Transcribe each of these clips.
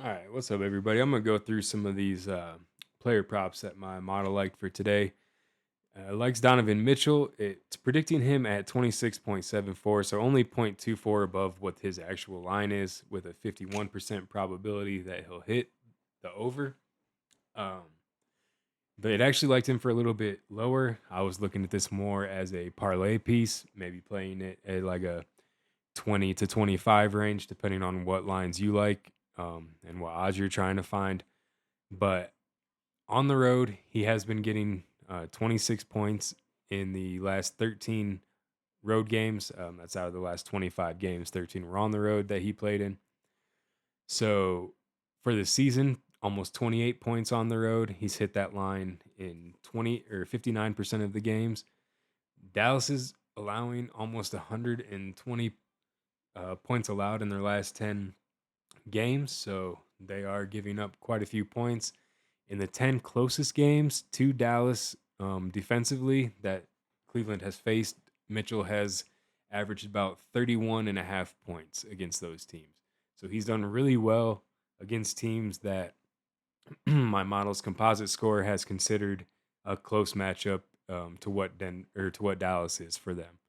All right, what's up, everybody? I'm gonna go through some of these player props that my model liked for today. Likes Donovan Mitchell. It's predicting him at 26.74, so only 0.24 above what his actual line is, with a 51% probability that he'll hit the over. Um, but it actually liked him for a little bit lower. I was looking at this more as a parlay piece, maybe playing it at like a 20 to 25 range, depending on what lines you like and what odds you're trying to find. But on the road, he has been getting 26 points in the last 13 road games. That's out of the last 25 games. 13 were on the road that he played in. So for the season, almost 28 points on the road. He's hit that line in 20 or 59% of the games. Dallas is allowing almost 120 points allowed in their last 10 games. So they are giving up quite a few points. In the 10 closest games to Dallas defensively that Cleveland has faced, Mitchell has averaged about 31 and a half points against those teams. So he's done really well against teams that my model's composite score has considered a close matchup to what to what Dallas is for them.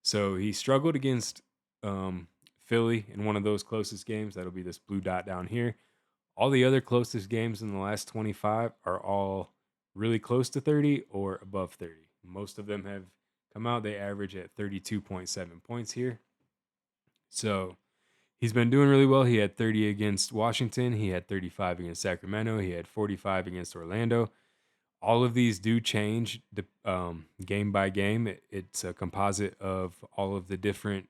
So he struggled against Philly in one of those closest games. That'll be this blue dot down here. All the other closest games in the last 25 are all really close to 30 or above 30. Most of them have come out. They average at 32.7 points here. So he's been doing really well. He had 30 against Washington. He had 35 against Sacramento. He had 45 against Orlando. All of these do change game by game. It's a composite of all of the different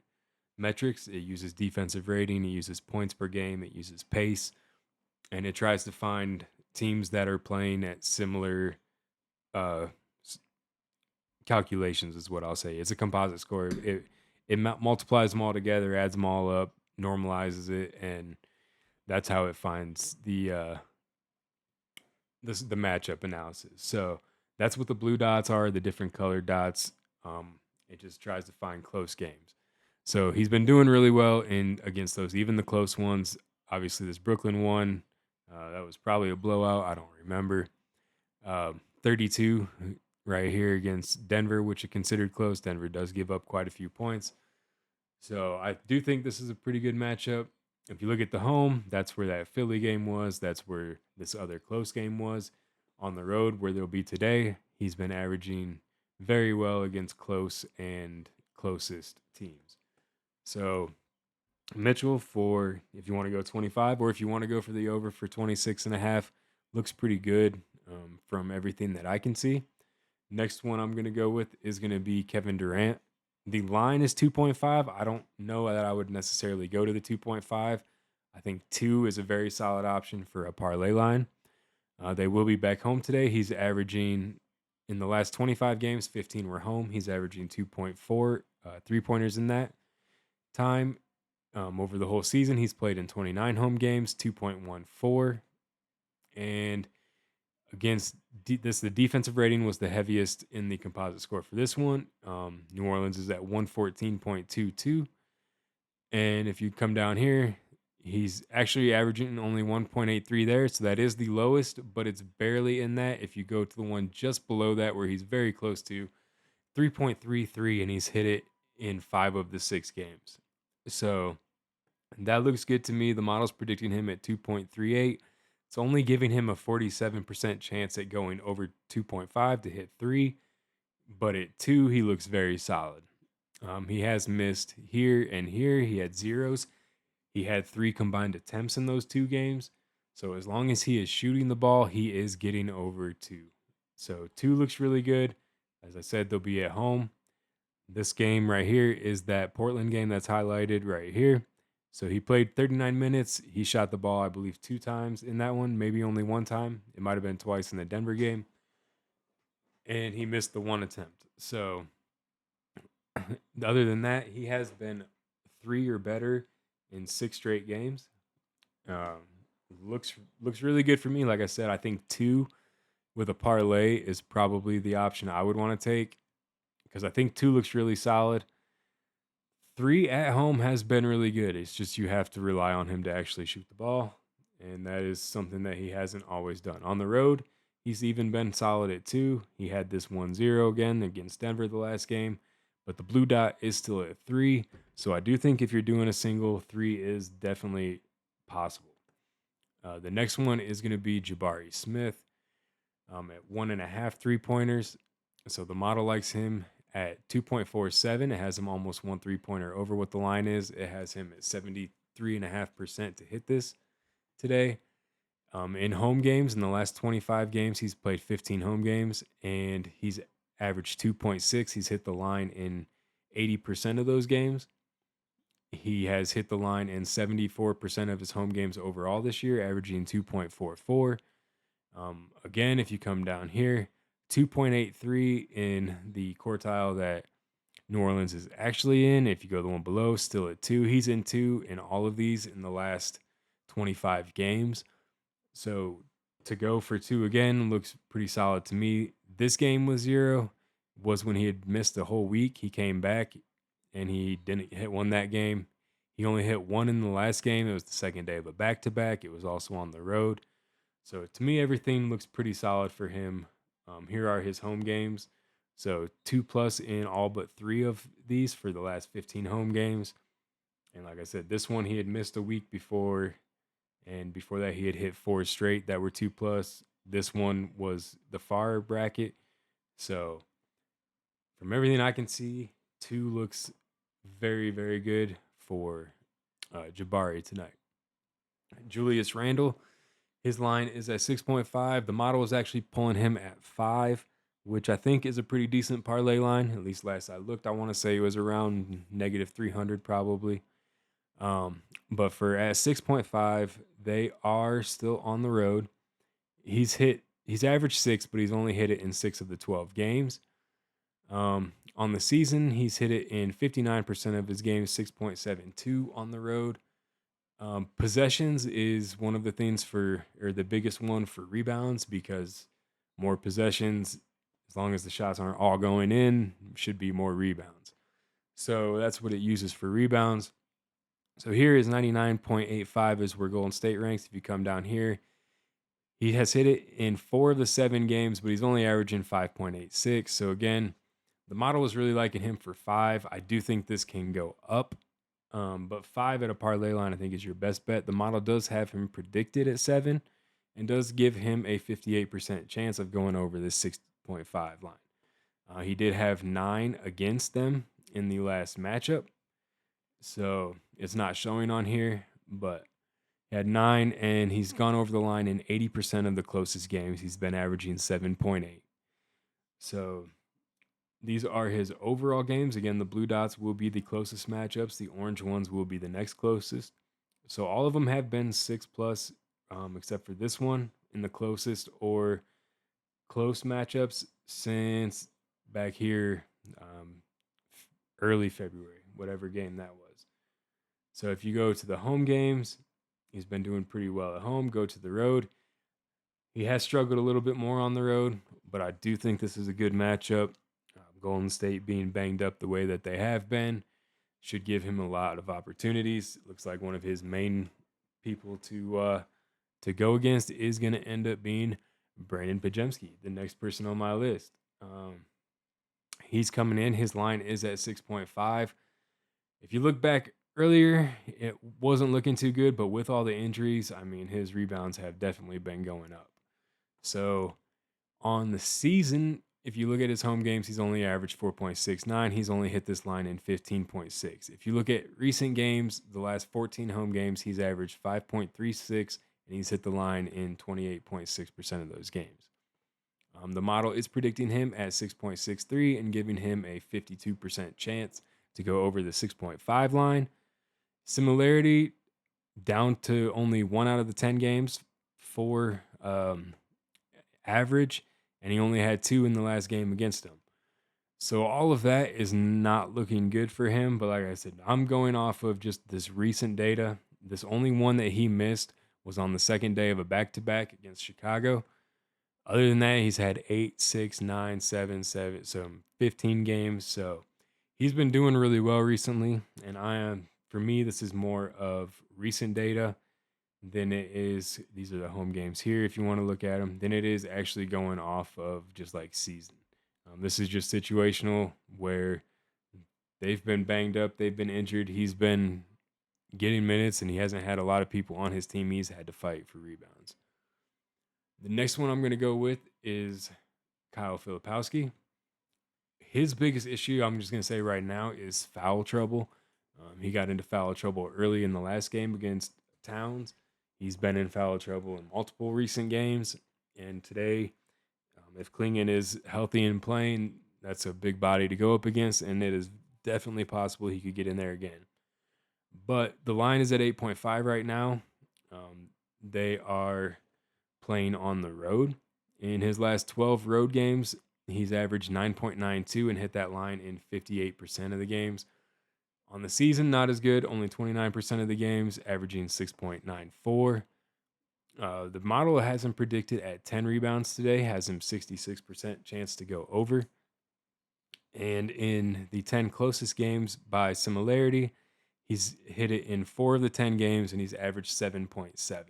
metrics. It uses defensive rating, it uses points per game, it uses pace, and it tries to find teams that are playing at similar uh, calculations. Is what I'll say. It's a composite score. It multiplies them all together, adds them all up, normalizes it, and that's how it finds the matchup analysis. So that's what the blue dots are, the different colored dots. It just tries to find close games. So he's been doing really well in against those, even the close ones. Obviously, this Brooklyn one, that was probably a blowout. I don't remember. 32 right here against Denver, which is considered close. Denver does give up quite a few points. So I do think this is a pretty good matchup. If you look at the home, that's where that Philly game was. That's where this other close game was. On the road, where they'll be today, he's been averaging very well against close and closest teams. So Mitchell, for if you want to go 25 or if you want to go for the over for 26 and a half, looks pretty good from everything that I can see. Next one I'm going to go with is going to be Kevin Durant. The line is 2.5. I don't know that I would necessarily go to the 2.5. I think 2 is a very solid option for a parlay line. They will be back home today. He's averaging in the last 25 games, 15 were home. He's averaging 2.4 3 pointers in that time. Over the whole season, he's played in 29 home games, 2.14. And against the defensive rating was the heaviest in the composite score for this one. New Orleans is at 114.22. And if you come down here, he's actually averaging only 1.83 there. So that is the lowest, but it's barely in that. If you go to the one just below that, where he's very close to 3.33, and he's hit it in 5 of the 6 games. So that looks good to me. The model's predicting him at 2.38. It's only giving him a 47% chance at going over 2.5 to hit 3, but at 2, he looks very solid. He has missed here and here. He had zeros. He had 3 combined attempts in those 2 games. So as long as he is shooting the ball, he is getting over 2. So 2 looks really good. As I said, they'll be at home. This game right here is that Portland game that's highlighted right here. So he played 39 minutes. He shot the ball, I believe, 2 times in that one, maybe only 1 time. It might have been twice in the Denver game. And he missed the 1 attempt. So other than that, he has been 3 or better in 6 straight games. Um, looks really good for me. Like I said, I think 2 with a parlay is probably the option I would want to take because I think 2 looks really solid. 3 at home has been really good. It's just you have to rely on him to actually shoot the ball. and that is something that he hasn't always done. On the road, he's even been solid at 2. He had this 1-0 again against Denver the last game, but the blue dot is still at 3. So I do think if you're doing a single, 3 is definitely possible. The next one is going to be Jabari Smith at 1.5 3 pointers. So the model likes him at 2.47. It has him almost 1 3 pointer over what the line is. It has him at 73.5% to hit this today. In home games, in the last 25 games, he's played 15 home games and he's averaged 2.6. He's hit the line in 80% of those games. He has hit the line in 74% of his home games overall this year, averaging 2.44. Again, if you come down here, 2.83 in the quartile that New Orleans is actually in. If you go the one below, still at 2. He's in 2 in all of these in the last 25 games. So to go for 2 again looks pretty solid to me. This game was 0, was when he had missed a whole week. He came back and he didn't hit one that game. He only hit one in the last game. It was the second day of a back to back. It was also on the road. So to me, everything looks pretty solid for him. Here are his home games. So 2+ in all but 3 of these for the last 15 home games. And like I said, this one he had missed a week before. And before that, he had hit 4 straight that were 2+. This one was the far bracket. So from everything I can see, 2 looks very, very good for Jabari tonight. Julius Randle, his line is at 6.5. The model is actually pulling him at 5, which I think is a pretty decent parlay line. At least last I looked, I want to say it was around negative 300 probably. But for at 6.5, they are still on the road. He's averaged 6, but he's only hit it in 6 of the 12 games. On the season, he's hit it in 59% of his games, 6.72 on the road. Possessions is one of the things or the biggest one for rebounds, because more possessions, as long as the shots aren't all going in, should be more rebounds. So that's what it uses for rebounds. So here is 99.85 is where Golden State ranks. If you come down here, he has hit it in 4 of the 7 games, but he's only averaging 5.86. So again, the model is really liking him for 5. I do think this can go up. But 5 at a parlay line, I think, is your best bet. The model does have him predicted at 7 and does give him a 58% chance of going over this 6.5 line. He did have 9 against them in the last matchup. So it's not showing on here, but he had 9 and he's gone over the line in 80% of the closest games. He's been averaging 7.8. So these are his overall games. Again, the blue dots will be the closest matchups. The orange ones will be the next closest. So all of them have been 6+, except for this one in the closest or close matchups since back here early February, whatever game that was. So if you go to the home games, he's been doing pretty well at home. Go to the road. He has struggled a little bit more on the road, but I do think this is a good matchup. Golden State being banged up the way that they have been should give him a lot of opportunities. It looks like one of his main people to go against is going to end up being Brandon Pajemski, the next person on my list. He's coming in. His line is at 6.5. If you look back earlier, it wasn't looking too good, but with all the injuries, I mean, his rebounds have definitely been going up. So on the season, if you look at his home games, he's only averaged 4.69. He's only hit this line in 15.6. If you look at recent games, the last 14 home games, he's averaged 5.36, and he's hit the line in 28.6% of those games. The model is predicting him at 6.63 and giving him a 52% chance to go over the 6.5 line. Similarity down to only 1 out of the 10 games for average, and he only had 2 in the last game against him. So all of that is not looking good for him. But like I said, I'm going off of just this recent data. This only one that he missed was on the second day of a back-to-back against Chicago. Other than that, he's had 8, 6, 9, 7, 7, so 15 games. So he's been doing really well recently. And for me, this is more of recent data, than it is. These are the home games here if you want to look at them. Than it is actually going off of just like season. This is just situational where they've been banged up, they've been injured. He's been getting minutes, and he hasn't had a lot of people on his team he's had to fight for rebounds. The next one I'm going to go with is Kyle Filipowski. His biggest issue, I'm just going to say right now, is foul trouble. He got into foul trouble early in the last game against Towns. He's been in foul trouble in multiple recent games. And today, if Klingon is healthy and playing, that's a big body to go up against. And it is definitely possible he could get in there again. But the line is at 8.5 right now. They are playing on the road. In his last 12 road games, he's averaged 9.92 and hit that line in 58% of the games. On the season, not as good, only 29% of the games, averaging 6.94. The model has him predicted at 10 rebounds today, has him 66% chance to go over. And in the 10 closest games by similarity, he's hit it in 4 of the 10 games, and he's averaged 7.7.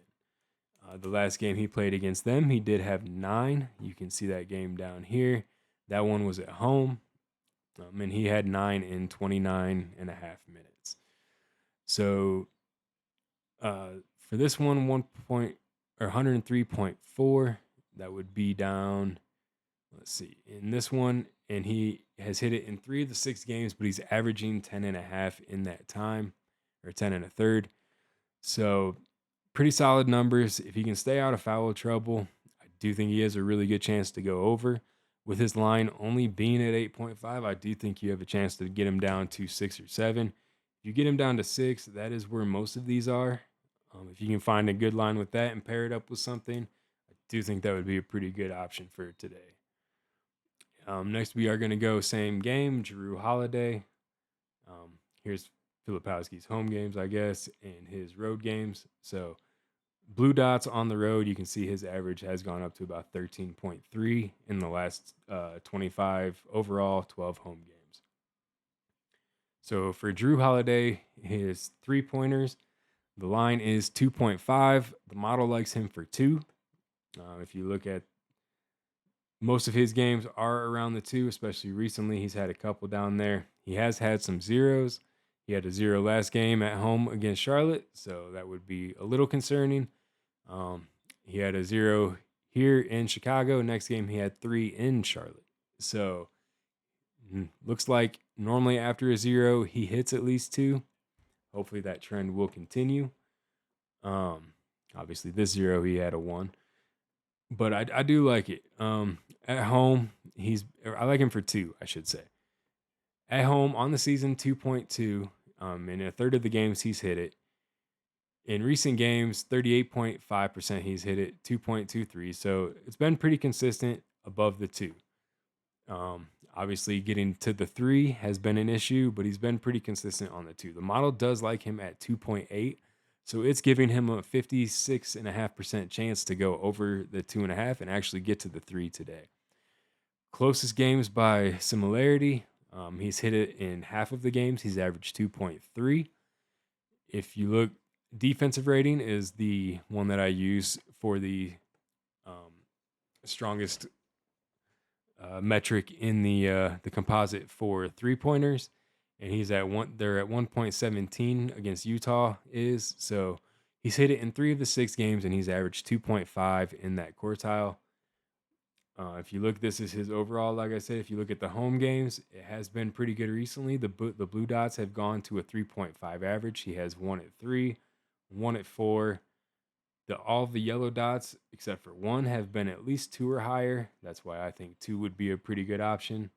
The last game he played against them, he did have 9. You can see that game down here. That one was at home, and he had 9 in 29 and a half minutes. So for this one, 103.4, that would be down. Let's see. In this one, and he has hit it in 3 of the 6 games, but he's averaging 10 and a half in that time, or 10 and a third. So pretty solid numbers. If he can stay out of foul trouble, I do think he has a really good chance to go over. With his line only being at 8.5, I do think you have a chance to get him down to 6 or 7. If you get him down to 6, that is where most of these are. If you can find a good line with that and pair it up with something, I do think that would be a pretty good option for today. Next, we are going to go same game, Jrue Holiday. Here's Filipowski's home games, I guess, and his road games. So blue dots on the road, you can see his average has gone up to about 13.3 in the last 25 overall, 12 home games. So for Jrue Holiday, his 3-pointers, the line is 2.5. The model likes him for 2. If you look at most of his games are around the 2, especially recently. He's had a couple down there. He has had some zeros. He had a 0 last game at home against Charlotte, so that would be a little concerning. He had a 0 here in Chicago. Next game, he had 3 in Charlotte. So looks like normally after a 0, he hits at least 2. Hopefully that trend will continue. Obviously this 0, he had a 1. But I do like it. At home, I like him for 2, I should say. At home on the season, 2.2. In a third of the games, he's hit it. In recent games, 38.5% he's hit it, 2.23. So it's been pretty consistent above the 2. Obviously, getting to the 3 has been an issue, but he's been pretty consistent on the 2. The model does like him at 2.8. So it's giving him a 56.5% chance to go over the 2.5 and actually get to the 3 today. Closest games by similarity, he's hit it in half of the games. He's averaged 2.3. If you look, defensive rating is the one that I use for the strongest metric in the composite for 3-pointers. And he's at they're at 1.17 against Utah so he's hit it in 3 of the 6 games, and he's averaged 2.5 in that quartile. If you look, this is his overall. Like I said, if you look at the home games, it has been pretty good recently. The blue dots have gone to a 3.5 average. He has 1 at 3, 1 at 4. All of the yellow dots, except for 1, have been at least 2 or higher. That's why I think 2 would be a pretty good option.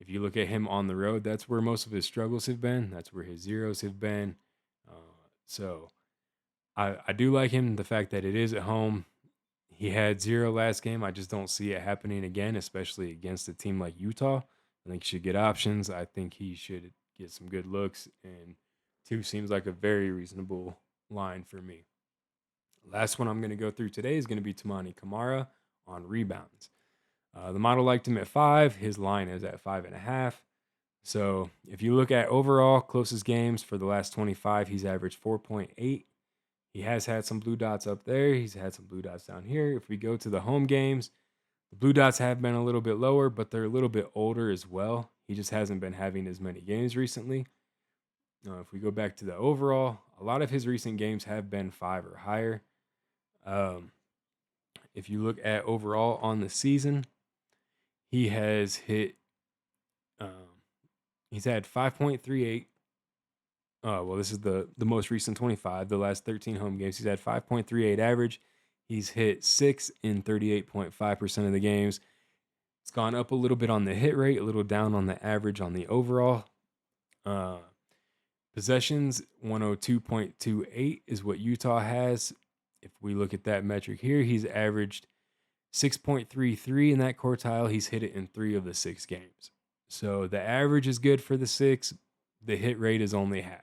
If you look at him on the road, that's where most of his struggles have been. That's where his zeros have been. So I do like him. The fact that it is at home. He had 0 last game. I just don't see it happening again, especially against a team like Utah. I think he should get options. I think he should get some good looks. And 2 seems like a very reasonable line for me. Last one I'm going to go through today is going to be Toumani Camara on rebounds. The model liked him at 5. His line is at 5.5. So if you look at overall closest games for the last 25, he's averaged 4.8. He has had some blue dots up there. He's had some blue dots down here. If we go to the home games, the blue dots have been a little bit lower, but they're a little bit older as well. He just hasn't been having as many games recently. If we go back to the overall, a lot of his recent games have been 5 or higher. Um, if you look at overall on the season, he has hit, um, he's had 5.38. Well, this is the most recent 25, the last 13 home games. He's had 5.38 average. He's hit 6 in 38.5% of the games. It's gone up a little bit on the hit rate, a little down on the average on the overall. Uh, Possessions 102.28 is what Utah has. If we look at that metric here, he's averaged 6.33 in that quartile. He's hit it in 3 of the 6 games. So the average is good for the 6. The hit rate is only half.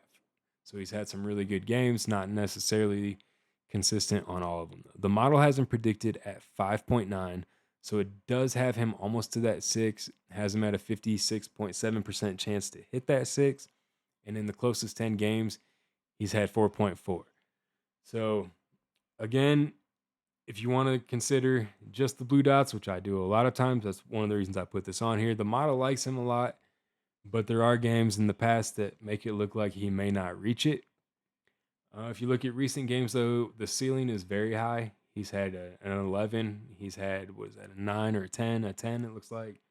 So he's had some really good games, not necessarily consistent on all of them. The model has him predicted at 5.9. So it does have him almost to that 6, has him at a 56.7% chance to hit that 6. And in the closest 10 games, he's had 4.4. So again, if you want to consider just the blue dots, which I do a lot of times, that's one of the reasons I put this on here. The model likes him a lot, but there are games in the past that make it look like he may not reach it. If you look at recent games, though, the ceiling is very high. He's had an 11. He's had, was that a 9 or a 10? A 10, it looks like.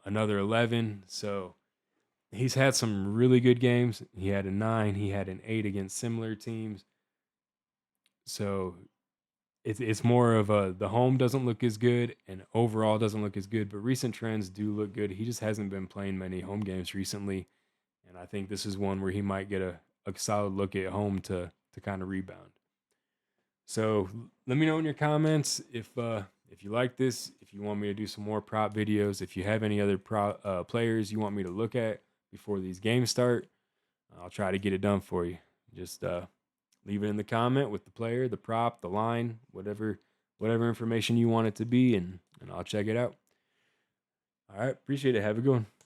Another 11. So he's had some really good games. He had a 9. He had an 8 against similar teams. So it's more of the home doesn't look as good and overall doesn't look as good, but recent trends do look good. He just hasn't been playing many home games recently, and I think this is one where he might get a solid look at home to kind of rebound. So let me know in your comments if you like this, if you want me to do some more prop videos, if you have any other players you want me to look at before these games start. I'll try to get it done for you. Just leave it in the comment with the player, the prop, the line, whatever information you want it to be, and I'll check it out. All right, appreciate it. Have a good one.